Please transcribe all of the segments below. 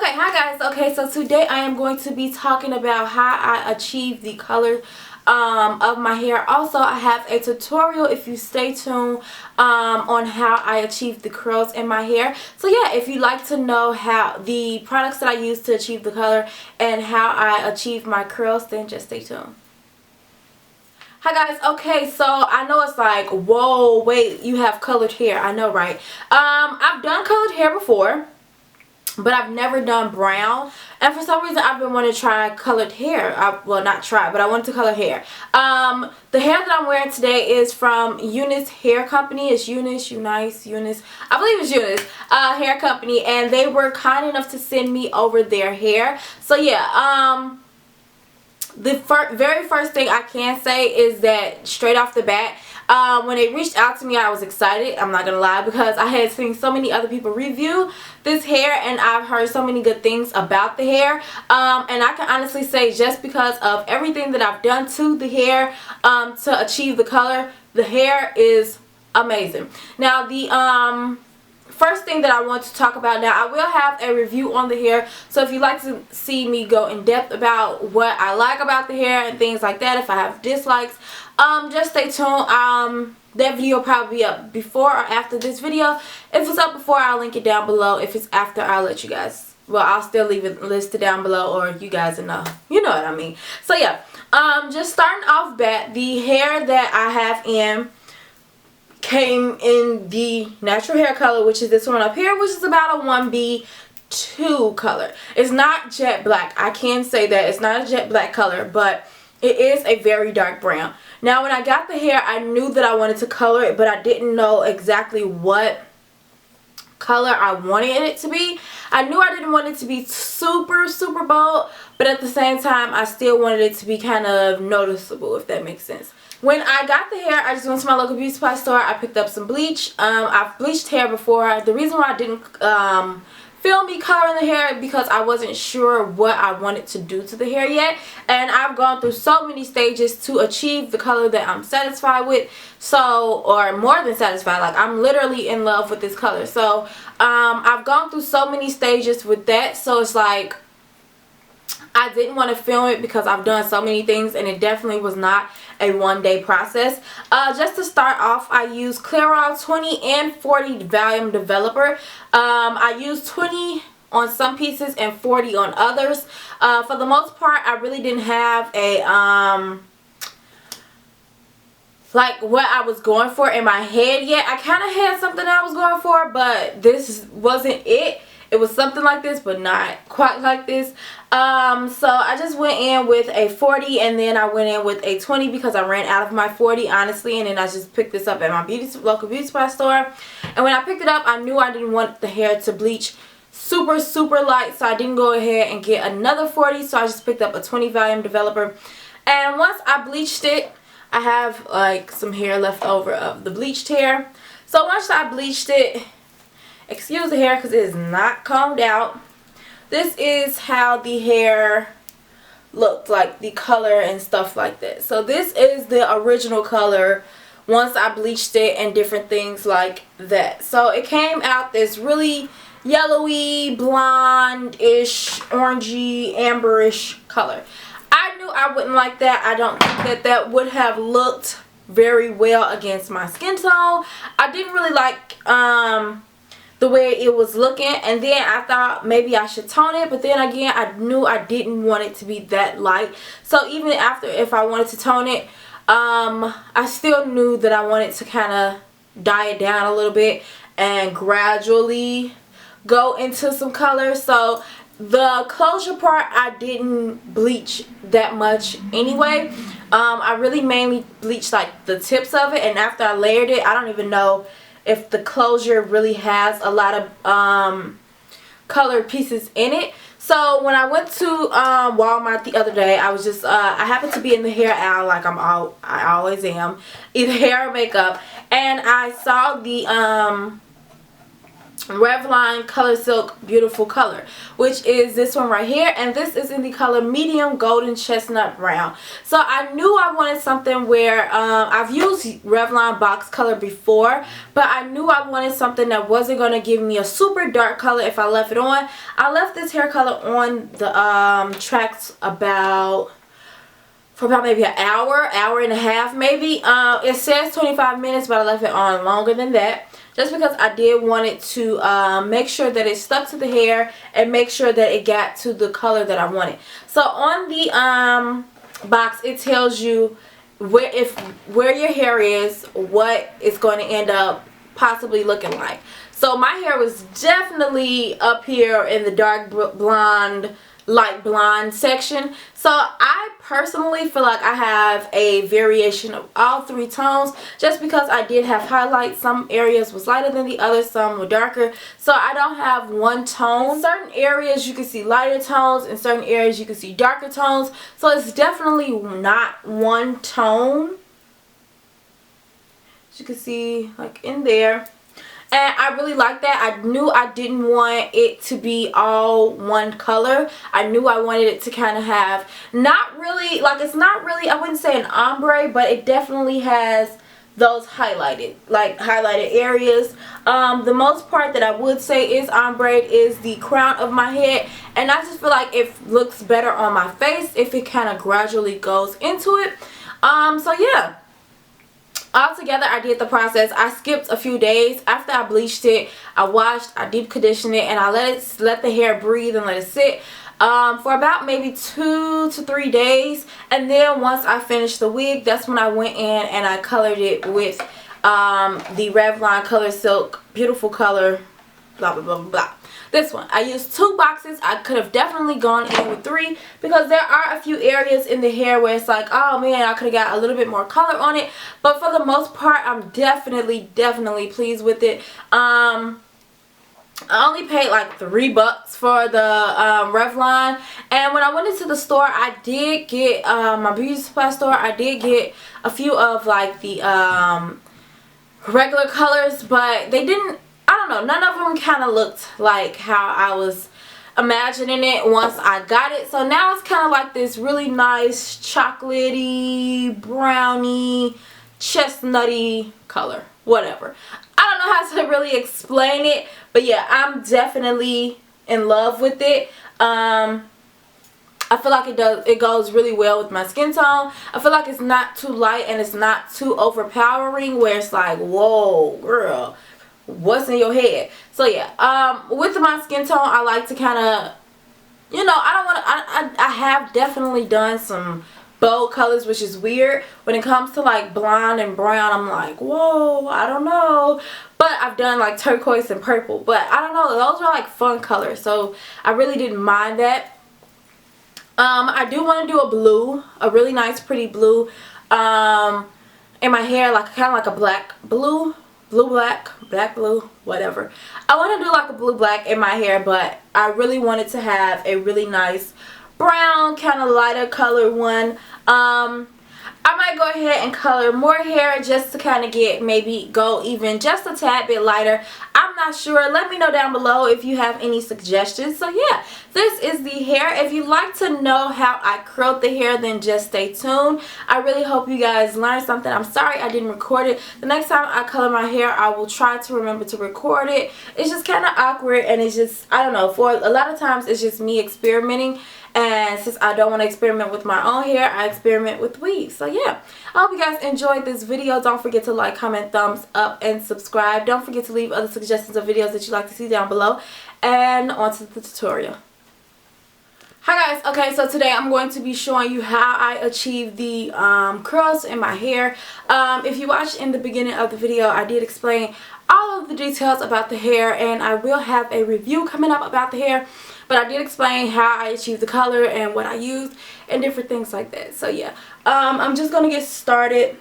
Okay, hi guys. Okay, so today I am going to be talking about how I achieve the color of my hair. Also, I have a tutorial, if you stay tuned, on how I achieve the curls in my hair. So yeah, if you'd like to know how the products that I use to achieve the color and how I achieve my curls, then just stay tuned. Hi guys. Okay, so I know it's like, whoa, wait, you have colored hair. I know, right? I've done colored hair before, but I've never done brown, and for some reason I've been wanting to try colored hair. Well, not try, but I wanted to color hair. The hair that I'm wearing today is from Unice Hair Company. It's Unice, Unice. I believe it's Unice Hair Company, and they were kind enough to send me over their hair. So yeah, the very first thing I can say is that straight off the bat, when they reached out to me, I was excited. I'm not gonna lie, because I had seen so many other people review this hair and I've heard so many good things about the hair, and I can honestly say, just because of everything that I've done to the hair to achieve the color, the hair is amazing. Now the first thing that I want to talk about, now I will have a review on the hair, so if you'd like to see me go in depth about what I like about the hair and things like that, if I have dislikes, just stay tuned. That video will probably be up before or after this video. If it's up before, I'll link it down below. If it's after, I'll let you guys, well, I'll still leave it listed down below, or you guys know, you know what I mean. So yeah, just starting off bat, the hair that I have in came in the natural hair color, which is this one up here, which is about a 1B2 color. It's not jet black. I can say that it's not a jet black color, but it is a very dark brown. Now when I got the hair, I knew that I wanted to color it, but I didn't know exactly what color I wanted it to be. I knew I didn't want it to be super bold, but at the same time I still wanted it to be kind of noticeable, if that makes sense. When I got the hair, I just went to my local beauty supply store. I picked up some bleach. I've bleached hair before. The reason why I didn't film me coloring the hair because I wasn't sure what I wanted to do to the hair yet, and I've gone through so many stages to achieve the color that I'm satisfied with, so, or more than satisfied, like I'm literally in love with this color. So I've gone through so many stages with that, so it's like I didn't want to film it because I've done so many things, and it definitely was not a one-day process. Just to start off, I use Clairol 20 and 40 volume developer. I use 20 on some pieces and 40 on others. For the most part, I really didn't have a like what I was going for in my head yet. I kind of had something I was going for, but this wasn't it. It was something like this, but not quite like this. So I just went in with a 40, and then I went in with a 20 because I ran out of my 40, honestly. And then I just picked this up at my local beauty supply store. And when I picked it up, I knew I didn't want the hair to bleach super light, so I didn't go ahead and get another 40. So I just picked up a 20 volume developer. And once I bleached it, I have like some hair left over of the bleached hair. So once I bleached it, excuse the hair because it is not combed out, this is how the hair looked, like the color and stuff like that. So this is the original color once I bleached it and different things like that. So it came out this really yellowy, blonde-ish, orangey, amberish color. I knew I wouldn't like that. I don't think that that would have looked very well against my skin tone. I didn't really like the way it was looking, and then I thought maybe I should tone it, but then again I knew I didn't want it to be that light. So even after, if I wanted to tone it, I still knew that I wanted to kind of dye it down a little bit and gradually go into some color. So the closure part I didn't bleach that much anyway. I really mainly bleached like the tips of it, and after I layered it, I don't even know if the closure really has a lot of colored pieces in it. So when I went to Walmart the other day, I was just I happened to be in the hair aisle, like I always am, either hair or makeup, and I saw the Revlon Color Silk Beautiful Color, which is this one right here, and this is in the color medium golden chestnut brown. So I knew I wanted something where I've used Revlon box color before, but I knew I wanted something that wasn't going to give me a super dark color if I left it on. I left this hair color on the tracks for about maybe an hour and a half maybe. It says 25 minutes, but I left it on longer than that, just because I did want it to make sure that it stuck to the hair and make sure that it got to the color that I wanted. So on the box, it tells you where your hair is, what it's going to end up possibly looking like. So my hair was definitely up here in the dark blonde, light blonde section. So I personally feel like I have a variation of all three tones, just because I did have highlights. Some areas was lighter than the others, some were darker. So I don't have one tone. In certain areas you can see lighter tones, in certain areas you can see darker tones. So it's definitely not one tone. As you can see, like in there. And I really like that. I knew I didn't want it to be all one color. I knew I wanted it to kind of have, not really, like it's not really, I wouldn't say an ombre, but it definitely has those highlighted areas. The most part that I would say is ombre is the crown of my head. And I just feel like it looks better on my face if it kind of gradually goes into it. So yeah. Altogether, I did the process. I skipped a few days. After I bleached it, I washed, I deep conditioned it, and I let the hair breathe and let it sit for about maybe 2 to 3 days. And then once I finished the wig, that's when I went in and I colored it with the Revlon Color Silk Beautiful Color, blah blah blah blah. This one, I used 2 boxes. I could have definitely gone in with 3, because there are a few areas in the hair where it's like, oh man, I could have got a little bit more color on it. But for the most part, I'm definitely pleased with it. I only paid like $3 for the Revlon. And when I went into the store, I did get, my beauty supply store, I did get a few of like the regular colors, but they didn't, I don't know, none of them kind of looked like how I was imagining it once I got it. So now it's kind of like this really nice chocolatey, browny, chestnutty color. Whatever. I don't know how to really explain it, but yeah, I'm definitely in love with it. I feel like it goes really well with my skin tone. I feel like it's not too light and it's not too overpowering where it's like, whoa, girl, what's in your head? So yeah, with my skin tone, I like to kind of, you know, I have definitely done some bold colors, which is weird. When it comes to like blonde and brown, I'm like, whoa, I don't know. But I've done like turquoise and purple, but I don't know, those are like fun colors, so I really didn't mind that. I do want to do a blue, a really nice pretty blue in my hair, like kind of like a black blue, black blue, whatever. I want to do like a blue black in my hair, but I really wanted to have a really nice brown, kind of lighter color one. I might go ahead and color more hair just to kind of get, maybe go even just a tad bit lighter. I'm not sure. Let me know down below if you have any suggestions. So yeah, this is the hair. If you'd like to know how I curled the hair, then just stay tuned. I really hope you guys learned something. I'm sorry I didn't record it. The next time I color my hair, I will try to remember to record it. It's just kind of awkward, and it's just, I don't know, for a lot of times it's just me experimenting. And since I don't want to experiment with my own hair, I experiment with weaves. So yeah, I hope you guys enjoyed this video. Don't forget to like, comment, thumbs up, and subscribe. Don't forget to leave other suggestions of videos that you'd like to see down below. And on to the tutorial. Hi guys, okay, so today I'm going to be showing you how I achieve the curls in my hair. If you watched in the beginning of the video, I did explain all of the details about the hair, and I will have a review coming up about the hair. But I did explain how I achieved the color and what I used and different things like that. So yeah, I'm just going to get started.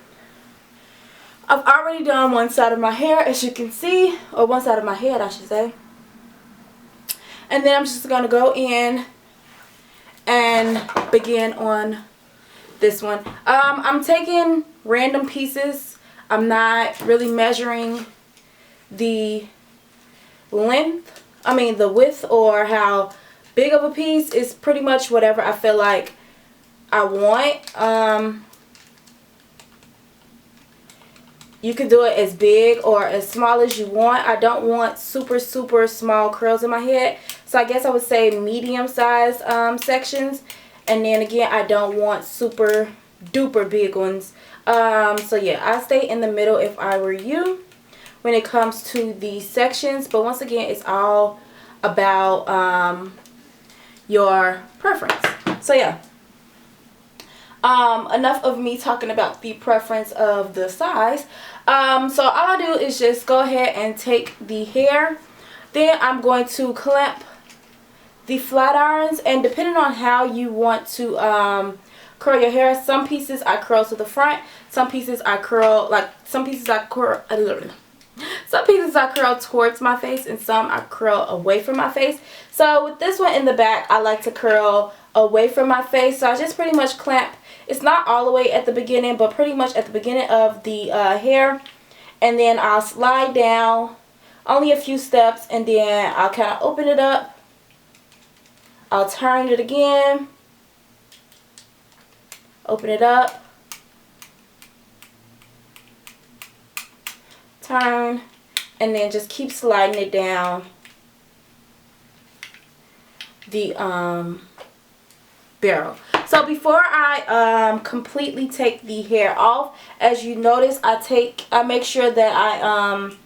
I've already done one side of my hair, as you can see, or one side of my head I should say. And then I'm just going to go in and begin on this one. I'm taking random pieces. I'm not really measuring the the width or how big of a piece is pretty much whatever I feel like I want. You can do it as big or as small as you want. I don't want super small curls in my head, so I guess I would say medium size sections. And then again, I don't want super duper big ones. So yeah, I stay in the middle if I were you when it comes to the sections. But once again, it's all about your preference. So yeah, enough of me talking about the preference of the size. So all I do is just go ahead and take the hair. Then I'm going to clamp the flat irons, and depending on how you want to curl your hair, some pieces I curl to the front, some pieces I curl towards my face, and some I curl away from my face. So with this one in the back, I like to curl away from my face. So I just pretty much clamp. It's not all the way at the beginning, but pretty much at the beginning of the hair, and then I'll slide down only a few steps, and then I'll kind of open it up. I'll turn it again, open it up, turn, and then just keep sliding it down the barrel. So before I completely take the hair off, as you notice, I make sure that I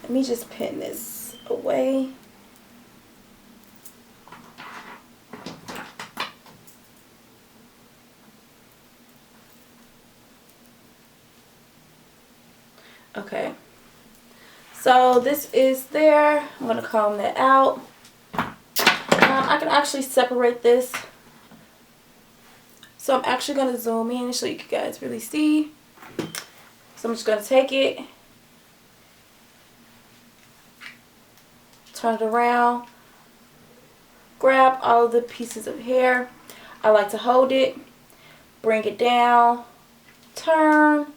let me just pin this away. Okay, so this is there. I'm going to comb that out. I can actually separate this. So I'm actually going to zoom in so you guys really see. So I'm just going to take it, turn it around, grab all of the pieces of hair. I like to hold it, bring it down, turn,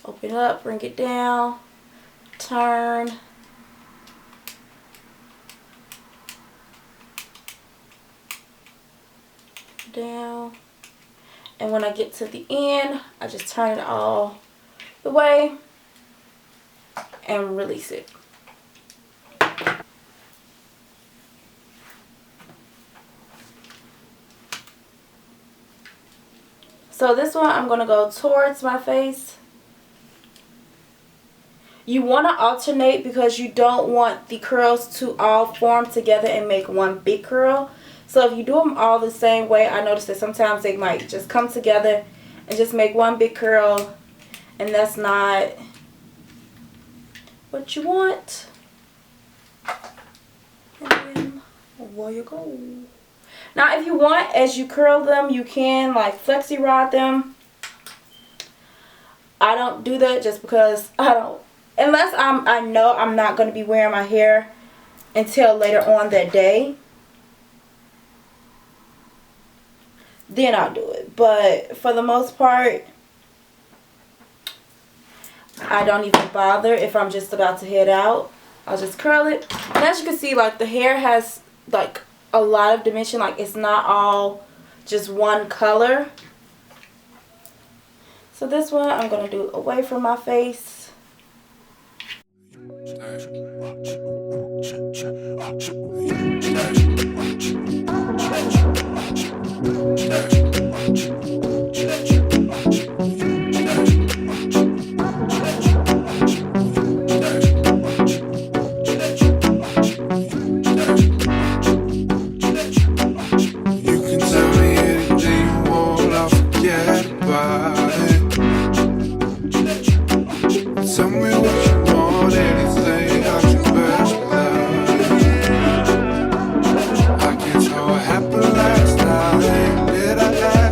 open up, bring it down, turn, down, and when I get to the end, I just turn it all the way and release it. So this one I'm going to go towards my face. You want to alternate because you don't want the curls to all form together and make one big curl. So if you do them all the same way, I notice that sometimes they might just come together and just make one big curl, and that's not what you want. And then there you go. Now if you want, as you curl them, you can like flexi rod them. I don't do that just because I don't. Unless I know I'm not going to be wearing my hair until later on that day, then I'll do it. But for the most part, I don't even bother if I'm just about to head out. I'll just curl it. And as you can see, like the hair has like a lot of dimension. Like it's not all just one color. So this one I'm going to do away from my face. Happened last night, did I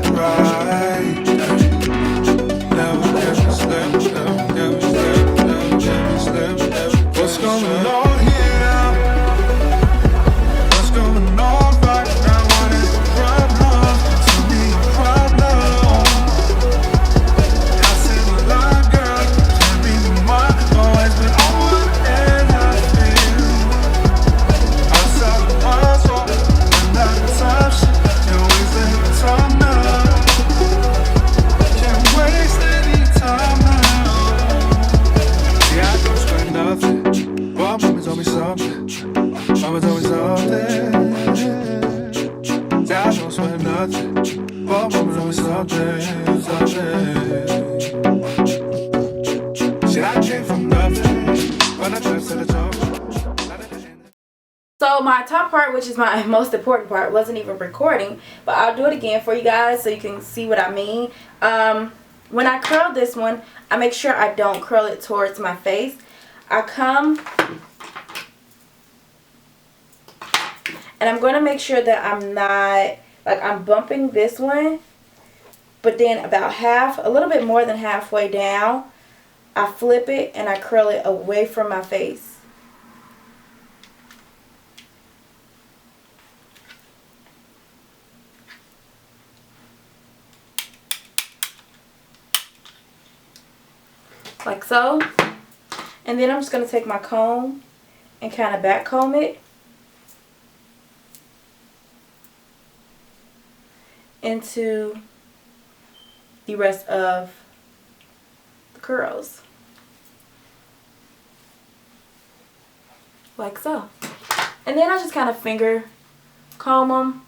So my top part, which is my most important part, wasn't even recording, but I'll do it again for you guys so you can see what I mean. When I curl this one, I make sure I don't curl it towards my face. I come and I'm going to make sure that I'm not, like, I'm bumping this one, but then about half, a little bit more than halfway down, I flip it and I curl it away from my face. Like so. And then I'm just going to take my comb and kind of back comb it into the rest of the curls. Like so. And then I just kind of finger comb them.